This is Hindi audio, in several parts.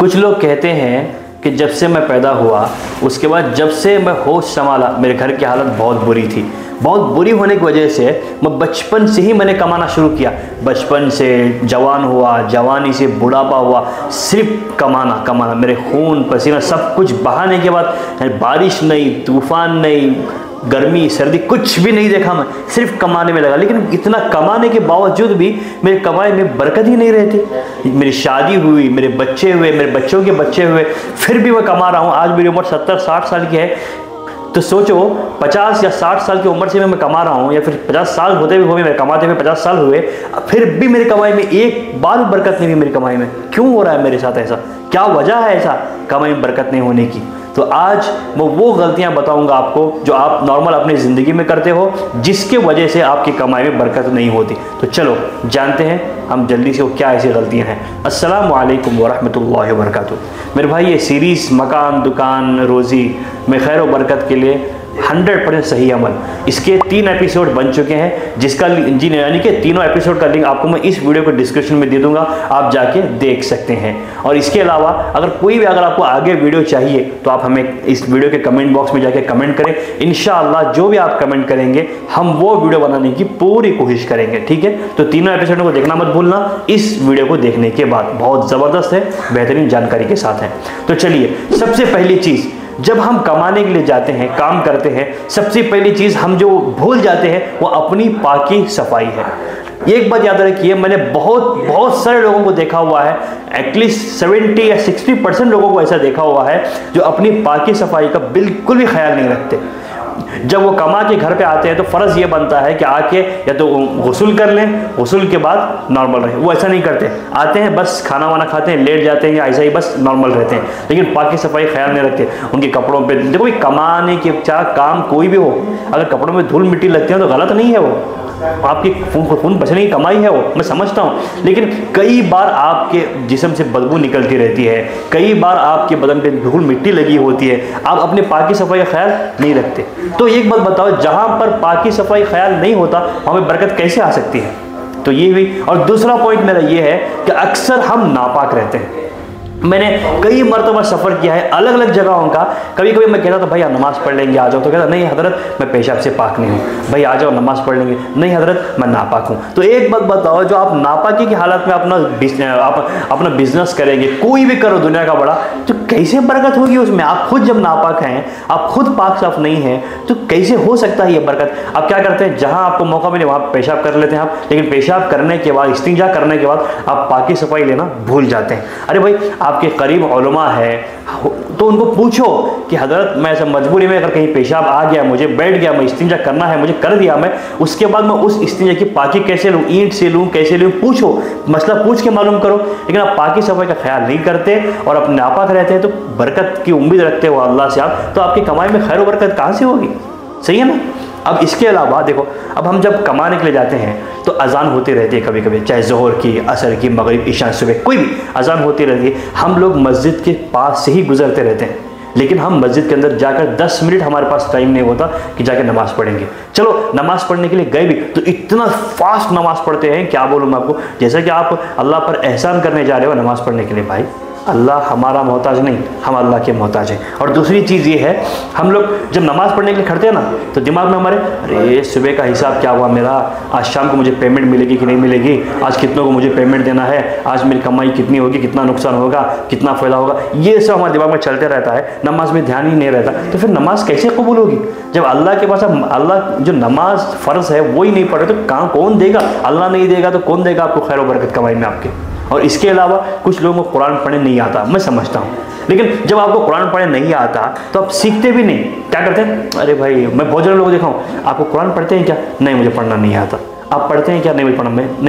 कुछ लोग कहते हैं कि जब से मैं पैदा हुआ उसके बाद जब से मैं होश संभाला मेरे घर की हालत बहुत बुरी थी। बहुत बुरी होने की वजह से मैं बचपन से ही मैंने कमाना शुरू किया। बचपन से जवान हुआ, जवानी से बुढ़ापा हुआ, सिर्फ कमाना कमाना। मेरे खून पसीना सब कुछ बहाने के बाद बारिश नहीं, तूफान नहीं, गर्मी सर्दी कुछ भी नहीं देखा, मैं सिर्फ कमाने में लगा। लेकिन इतना कमाने के बावजूद भी मेरे कमाई में बरकत ही नहीं रहती। मेरी शादी हुई, मेरे बच्चे हुए, मेरे बच्चों के बच्चे हुए, फिर भी मैं कमा रहा हूँ। आज मेरी उम्र 70-60 साल की है, तो सोचो 50 या 60 साल की उम्र से मैं कमा रहा हूँ, या फिर 50 साल होते हुए मेरे कमाते हुए 50 साल हुए, फिर भी मेरी कमाई में एक बार भी बरकत नहीं हुई। मेरी कमाई में क्यों हो रहा है मेरे साथ ऐसा? क्या वजह है ऐसा कमाई में बरकत नहीं होने की? तो आज मैं वो गलतियां बताऊंगा आपको जो आप नॉर्मल अपनी ज़िंदगी में करते हो, जिसके वजह से आपकी कमाई में बरकत नहीं होती। तो चलो जानते हैं हम जल्दी से वो क्या ऐसी गलतियां हैं। अस्सलामु अलैकुम वरहमतुल्लाहि वबरकातुहू। मेरे भाई, ये सीरीज़ मकान, दुकान, रोज़ी में खैर व बरकत के लिए 100% सही अमल, इसके 3 एपिसोड बन चुके हैं, जिसका यानी कि तीनों एपिसोड का लिंक आपको मैं इस वीडियो को डिस्क्रिप्शन में दे दूंगा, आप जाके देख सकते हैं। और इसके अलावा अगर आपको आगे वीडियो चाहिए तो आप हमें इस वीडियो के कमेंट बॉक्स में जाके कमेंट करें। इंशाअल्लाह जो भी आप कमेंट करेंगे हम वो वीडियो बनाने की पूरी कोशिश करेंगे, ठीक है? तो तीनों एपिसोडों को देखना मत भूलना इस वीडियो को देखने के बाद, बहुत ज़बरदस्त है, बेहतरीन जानकारी के साथ है। तो चलिए, सबसे पहली चीज़, जब हम कमाने के लिए जाते हैं, काम करते हैं, सबसे पहली चीज़ हम जो भूल जाते हैं वो अपनी पाकी सफाई है। एक बात याद रखिए, मैंने बहुत सारे लोगों को देखा हुआ है, एटलीस्ट 70 या 60% लोगों को ऐसा देखा हुआ है जो अपनी पाकी सफाई का बिल्कुल भी ख्याल नहीं रखते। जब वो कमा के घर पे आते हैं तो फ़र्ज़ ये बनता है कि आके या तो गुस्ल कर लें, गुस्ल के बाद नॉर्मल रहे। वो ऐसा नहीं करते, आते हैं बस खाना वाना खाते हैं, लेट जाते हैं, या ऐसा ही बस नॉर्मल रहते हैं, लेकिन पाकी सफाई ख्याल नहीं रखते। उनके कपड़ों पे देखो भाई, कमाने के चाहे काम कोई भी हो, अगर कपड़ों में धूल मिट्टी लगती है तो गलत नहीं है, वो आपकी खून पसीने की कमाई है, वो मैं समझता हूँ। लेकिन कई बार आपके जिस्म से बदबू निकलती रहती है, कई बार आपके बदन पे धूल मिट्टी लगी होती है, आप अपने पाकी सफाई का ख्याल नहीं रखते। तो एक बात बताओ, जहाँ पर पाकी सफाई ख्याल नहीं होता वहाँ पर बरकत कैसे आ सकती है? तो ये हुई। और दूसरा पॉइंट मेरा ये है कि अक्सर हम नापाक रहते हैं। मैंने कई मरतबा सफ़र किया है अलग अलग जगहों का। कभी कभी मैं कहता था भाई नमाज़ पढ़ लेंगे, आ जाओ, तो कहता नहीं हज़रत मैं पेशाब से पाक नहीं हूँ। भाई आ जाओ नमाज़ पढ़ लेंगे, नहीं हज़रत मैं नापाक हूँ। तो एक बात बताओ, जो आप नापाकी की हालत में अपना बिजनेस करेंगे, कोई भी करो दुनिया का बड़ा, तो कैसे बरकत होगी उसमें? आप खुद जब नापाक हैं, आप खुद पाक साफ नहीं हैं, तो कैसे हो सकता है ये बरकत? आप क्या करते हैं, जहाँ आपको मौका मिले वहाँ पेशाब कर लेते हैं आप, लेकिन पेशाब करने के बाद, इस्तिंजा करने के बाद आप पाकी सफाई लेना भूल जाते हैं। अरे भाई, आपके करीब उलमा है तो उनको पूछो कि हज़रत मैं ऐसा मजबूरी में अगर कहीं पेशाब आ गया, मुझे बैठ गया, मैं इस्तिंजा करना है, मुझे कर दिया मैं, उसके बाद मैं उस इस्तिंजा की पाकी कैसे लूँ, ईंट से लूँ, कैसे लूँ? पूछो, मसला पूछ के मालूम करो। लेकिन आप पाकी सफाई का ख्याल नहीं करते और अपने नापाक रहते हैं, तो बरकत की उम्मीद रखते हो अल्लाह से आप, तो आपकी कमाई में खैर बरकत कहाँ से होगी? सही है ना? अब इसके अलावा देखो, अब हम जब कमाने के लिए जाते हैं तो अजान होती रहती है कभी कभी, चाहे ज़ोहर की, असर की, मगरिब, इशा, सुबह, कोई भी अजान होती रहती है। हम लोग मस्जिद के पास से ही गुजरते रहते हैं, लेकिन हम मस्जिद के अंदर जाकर 10 मिनट हमारे पास टाइम नहीं होता कि जाकर नमाज़ पढ़ेंगे। चलो नमाज़ पढ़ने के लिए गए भी तो इतना फास्ट नमाज़ पढ़ते हैं, क्या बोलूँ मैं आपको, जैसा कि आप अल्लाह पर एहसान करने जा रहे हो नमाज़ पढ़ने के लिए। भाई अल्लाह हमारा मोहताज नहीं, हम अल्लाह के मोहताज हैं। और दूसरी चीज़ ये है, हम लोग जब नमाज़ पढ़ने के लिए खड़ते हैं ना, तो दिमाग में हमारे अरे सुबह का हिसाब क्या हुआ मेरा, आज शाम को मुझे पेमेंट मिलेगी कि नहीं मिलेगी, आज कितनों को मुझे पेमेंट देना है, आज मेरी कमाई कितनी होगी, कितना नुकसान होगा, कितना फ़ायदा होगा, ये सब हमारे दिमाग में चलते रहता है, नमाज में ध्यान ही नहीं रहता। तो फिर नमाज कैसे कबूल होगी जब अल्लाह के पास अल्लाह जो नमाज फ़र्ज़ है वो ही नहीं पढ़े? तो कहाँ कौन देगा? अल्लाह नहीं देगा तो कौन देगा आपको खैर बरकत कमाई में आपके? और इसके अलावा कुछ लोगों को कुरान पढ़ने नहीं आता, मैं समझता हूँ, लेकिन जब आपको कुरान पढ़ने नहीं आता तो आप सीखते भी नहीं। क्या करते हैं, अरे भाई मैं बहुत सारे लोगों को देखा हूँ, आपको कुरान पढ़ते हैं क्या? नहीं मुझे पढ़ना नहीं आता। आप पढ़ते हैं क्या? नहीं मुझे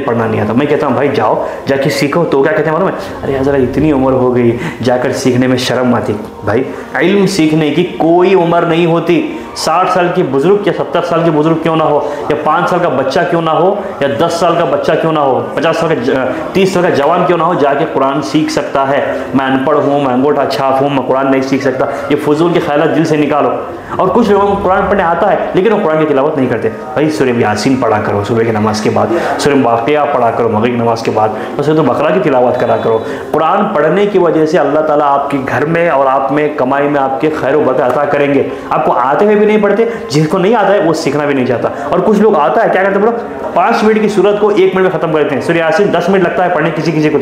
पढ़ना नहीं आता। मैं कहता हूँ भाई जाओ जाके सीखो। तो क्या कहते हैं मालूम है, अरे हज़रत इतनी उम्र हो गई, जाकर सीखने में शर्म आती। भाई इल्म सीखने की कोई उम्र नहीं होती। 60 साल के बुजुर्ग या 70 साल के बुजुर्ग क्यों ना हो, या 5 साल का बच्चा क्यों ना हो, या 10 साल का बच्चा क्यों ना हो, 50 साल का 30 साल का जवान क्यों ना हो, जाके कुरान सीख सकता है। मैं अनपढ़ हूँ, मैं अंगूठा छाप हूँ, मैं कुरान नहीं सीख सकता, ये फजूल के ख्याल दिल से निकालो। और कुछ लोगों को कुरान पढ़ने आता है लेकिन वो कुरान की तिलावत नहीं करते। भाई सूरह यासीन पढ़ा करो, सूरह सुबह की नमाज के बाद, सूरह वाक़िया पढ़ा करो मगरिब की नमाज के बाद, और सूरह बकरा की तिलावत करा करो। कुरान पढ़ने की वजह से अल्लाह ताला आपके घर में और आप में कमाई में आपके खैर व बरकत अता करेंगे। आपको आते हुए भी नहीं पढ़ते, जिसको नहीं आता है वो सीखना भी नहीं चाहता। और कुछ लोग आता है क्या करते हैं, 5 मिनट की सूरत को 1 मिनट में ख़त्म कर देते हैं। सूरह यासीन 10 मिनट लगता है पढ़ने किसी को,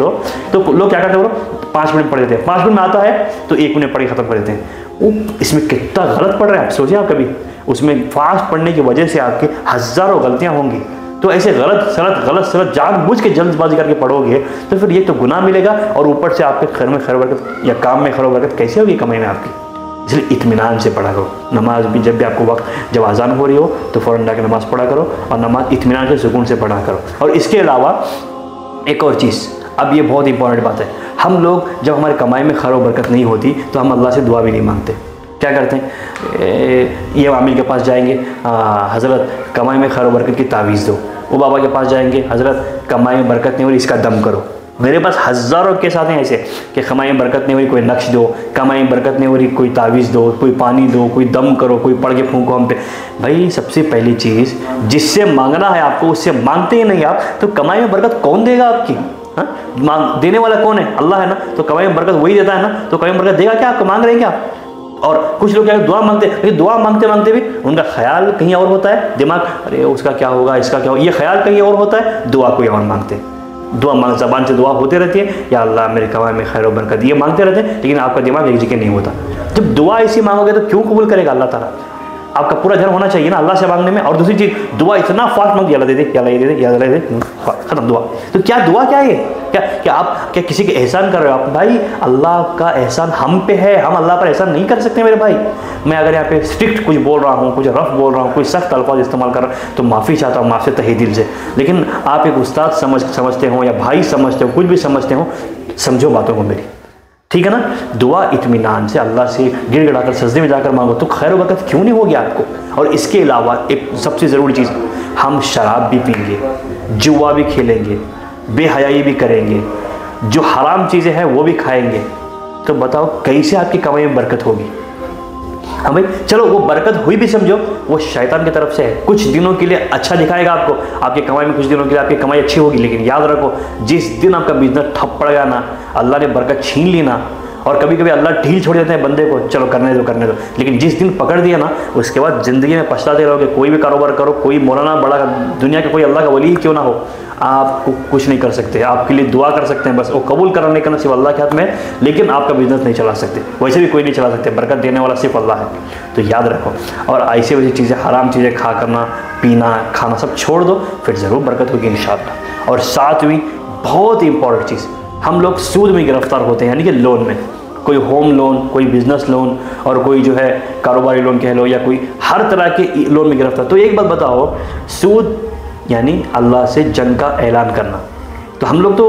तो लोग क्या करते हैं, 5 मिनट पढ़ देते हैं। 5 मिनट में आता है तो 1 मिनट पढ़ के ख़त्म कर देते हैं। वो इसमें कितना गलत पढ़ रहे हैं आप सोचिए। आप कभी उसमें फास्ट पढ़ने की वजह से आपकी हज़ारों गलतियाँ होंगी। तो ऐसे गलत जानबूझ के जल्दबाजी करके पढ़ोगे तो फिर ये तो गुनाह मिलेगा, और ऊपर से आपके घर में खैर बरकत या काम में खैर बरकत कैसे होगी कमाई में आपकी। इसलिए इत्मीनान से पढ़ा करो नमाज भी। जब भी आपको वक्त जब अजान हो रही हो तो फ़ौरन जाकर नमाज़ पढ़ा करो, और नमाज इत्मीनान से सुकून से पढ़ा करो। और इसके अलावा एक और चीज़, अब ये बहुत इंपॉर्टेंट बात है, हम लोग जब हमारी कमाई में खैर बरकत नहीं होती तो हम अल्लाह से दुआ भी नहीं मांगते। क्या करते हैं, ये आमिर के पास जाएंगे, हज़रत कमाई में खैर बरकत की तावीज़ दो। वो बाबा के पास जाएंगे, हज़रत कमाई में बरकत नहीं हो रही, इसका दम करो। मेरे पास हज़ारों के साथ हैं ऐसे कि कमाई में बरकत नहीं हो रही, कोई नक्श दो, कमाई में बरकत नहीं हो रही, कोई तावीज़ दो, कोई पानी दो, कोई दम करो, कोई पढ़ के फूंको हम पे। भाई सबसे पहली चीज़ जिससे मांगना है आपको उससे मांगते ही नहीं आप, तो कमाई में बरकत कौन देगा आपकी? हाँ, देने वाला कौन है? अल्लाह है ना। तो कमाई में बरकत वही देता है ना, तो कमाई में बरकत देगा क्या आपको? मांग रहे हैं क्या? और कुछ लोग क्या दुआ मांगते हैं, लेकिन दुआ मांगते मांगते भी उनका ख्याल कहीं और होता है, दिमाग अरे उसका क्या होगा, इसका क्या होगा, ये ख्याल कहीं और होता है, दुआ कोई और मांगते हैं। दुआ मांग ज़बान से दुआ होती रहती है, या अल्लाह मेरे कमाई में खैर बरकत, ये मांगते रहते हैं, लेकिन आपका दिमाग एक जगह नहीं होता। जब दुआ ऐसी मांगोगे तो क्यों कबूल करेगा अल्लाह ताला? आपका पूरा ध्यान होना चाहिए ना अल्लाह से मांगने में। और दूसरी चीज़, दुआ इतना फास्ट मांगती है, अल्लाह दे दे, अल्लाह दे दे, अल्लाह दे दे, खत्म दुआ। तो क्या दुआ क्या है? क्या आप क्या किसी के एहसान कर रहे हो आप? भाई अल्लाह का एहसान हम पे है, हम अल्लाह पर एहसान नहीं कर सकते मेरे भाई। मैं अगर यहाँ पे स्ट्रिक्ट कुछ बोल रहा हूँ, कुछ रफ बोल रहा हूँ, कोई सख्त अल्फाज इस्तेमाल कर रहा हूँ, तो माफ़ी चाहता हूँ आपसे तहे दिल से। लेकिन आप एक उस्ताद समझते हो या भाई समझते हो, कुछ भी समझते हो, समझो बातों को मेरी, ठीक है ना। दुआ इत्मीनान से अल्लाह से गिड़गिड़ाकर सजदे में जाकर मांगो तो खैर बरकत क्यों नहीं होगी आपको। और इसके अलावा एक सबसे ज़रूरी चीज़, हम शराब भी पीएंगे, जुआ भी खेलेंगे, बेहयाई भी करेंगे, जो हराम चीज़ें हैं वो भी खाएंगे, तो बताओ कैसे आपकी कमाई में बरकत होगी? हाँ भाई चलो, वो बरकत हुई भी समझो, वो शैतान की तरफ से है। कुछ दिनों के लिए अच्छा दिखाएगा आपको, आपकी कमाई में कुछ दिनों के लिए आपकी कमाई अच्छी होगी, लेकिन याद रखो जिस दिन आपका बिजनेस ठप पड़ गया ना, अल्लाह ने बरकत छीन ली ना, और कभी कभी अल्लाह ढील छोड़ देते हैं बंदे को, चलो करने दो, लेकिन जिस दिन पकड़ दिया ना, उसके बाद ज़िंदगी में पछताते रहोगे। कोई भी कारोबार करो, कोई मौलाना बड़ा दुनिया के कोई अल्लाह का वली ही क्यों ना हो, आपको कुछ नहीं कर सकते। आपके लिए दुआ कर सकते हैं बस, वो कबूल करने का सिर्फ अल्लाह के हाथ में है, लेकिन आपका बिजनेस नहीं चला सकते, वैसे भी कोई नहीं चला सकते, बरकत देने वाला सिर्फ अल्लाह है। तो याद रखो, और ऐसे वैसी चीज़ें, हराम चीज़ें खा करना, पीना, खाना सब छोड़ दो, फिर ज़रूर बरकत होगी इंशाअल्लाह। और सातवीं बहुत इंपॉर्टेंट चीज़, हम लोग सूद में गिरफ्तार होते हैं, यानी कि लोन में, कोई होम लोन, कोई बिजनेस लोन, और कोई जो है कारोबारी लोन कह लो, या कोई हर तरह के लोन में गिरफ्तार। तो एक बात बताओ, सूद यानी अल्लाह से जंग का ऐलान करना। तो हम लोग तो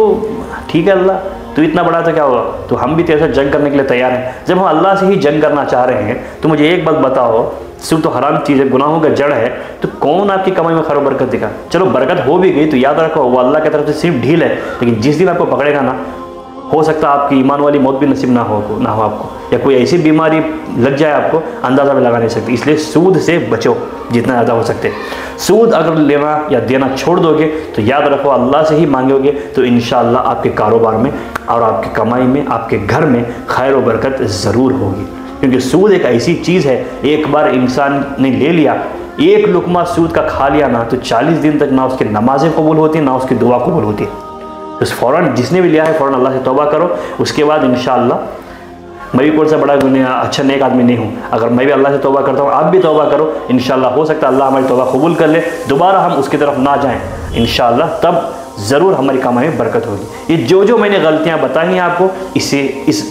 ठीक है, अल्लाह तो इतना बड़ा तो क्या हुआ, तो हम भी तेरे साथ जंग करने के लिए तैयार हैं। जब हम अल्लाह से ही जंग करना चाह रहे हैं तो मुझे एक बात बताओ, सूद तो हराम चीज़ है, गुनाहों का जड़ है, तो कौन आपकी कमाई में खैर बरकत देगा? चलो बरकत हो भी गई तो याद रखो वो अल्लाह की तरफ से सिर्फ ढील है, लेकिन जिस दिन आपको पकड़ेगा ना, हो सकता है आपकी ईमान वाली मौत भी नसीब ना हो आपको, या कोई ऐसी बीमारी लग जाए आपको, अंदाज़ा भी लगा नहीं सकती। इसलिए सूद से बचो जितना ज़्यादा हो सकते। सूद अगर लेना या देना छोड़ दोगे तो याद रखो अल्लाह से ही मांगोगे तो इंशाअल्लाह आपके कारोबार में और आपकी कमाई में, आपके घर में खैर व बरकत ज़रूर होगी। क्योंकि सूद एक ऐसी चीज़ है, एक बार इंसान ने ले लिया, एक लुकमा सूद का खा लिया ना, तो 40 दिन तक ना उसकी नमाज़ें कबूल होती ना उसकी दुआ कबूल होती है। तो फ़ौरन जिसने भी लिया है फ़ौरन अल्लाह से तौबा करो। उसके बाद इंशाअल्लाह, मैं भी कौन सा बड़ा अच्छा नेक आदमी नहीं हूँ, अगर मैं भी अल्लाह से तौबा करता हूँ, आप भी तौबा करो, इंशाअल्लाह हो सकता है अल्लाह हमारी तौबा कबूल कर ले, दोबारा हम उसकी तरफ ना जाएँ इंशाअल्लाह, तब ज़रूर हमारी कमाई में बरकत होगी। ये जो मैंने गलतियाँ बताई हैं आपको,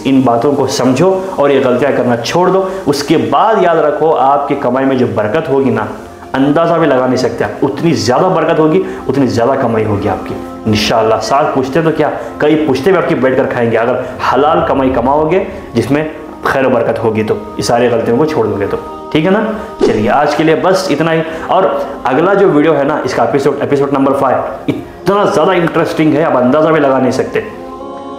इन बातों को समझो और ये गलतियाँ करना छोड़ दो। उसके बाद याद रखो आपकी कमाई में जो बरकत होगी ना, अंदाज़ा भी लगा नहीं सकते आप, उतनी ज़्यादा बरकत होगी, उतनी ज़्यादा कमाई होगी आपकी इंशाअल्लाह। साथ पूछते तो क्या, कई पूछते भी आपकी बैठ कर खाएंगे, अगर हलाल कमाई कमाओगे जिसमें खैर बरकत होगी तो, इस सारी गलतियों को छोड़ दोगे तो, ठीक है ना। चलिए आज के लिए बस इतना ही। और अगला जो वीडियो है ना, इसका एपिसोड नंबर 5 इतना ज़्यादा इंटरेस्टिंग है, आप अंदाज़ा भी लगा नहीं सकते।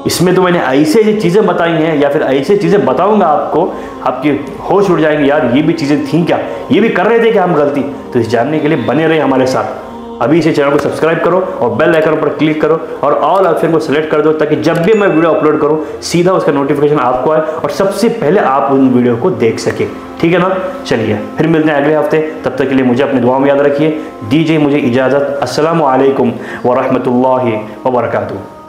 इसमें तो मैंने ऐसे चीज़ें बताई हैं, या फिर ऐसे चीज़ें बताऊंगा आपको, आपकी होश उड़ जाएंगे, यार ये भी चीज़ें थी क्या, ये भी कर रहे थे क्या हम गलती। तो इस जानने के लिए बने रहे हमारे साथ। अभी इसे चैनल को सब्सक्राइब करो और बेल आइकन पर क्लिक करो और ऑल ऑप्शन को सिलेक्ट कर दो, ताकि जब भी मैं वीडियो अपलोड करूं सीधा उसका नोटिफिकेशन आपको आए और सबसे पहले आप उन वीडियो को देख सके। ठीक है ना? चलिए फिर मिलते हैं अगले हफ्ते, तब तक के लिए मुझे अपनी दुआ में याद रखिए। दीजिए मुझे इजाज़त। अस्सलामु अलैकुम व रहमतुल्लाहि व बरकातुहू।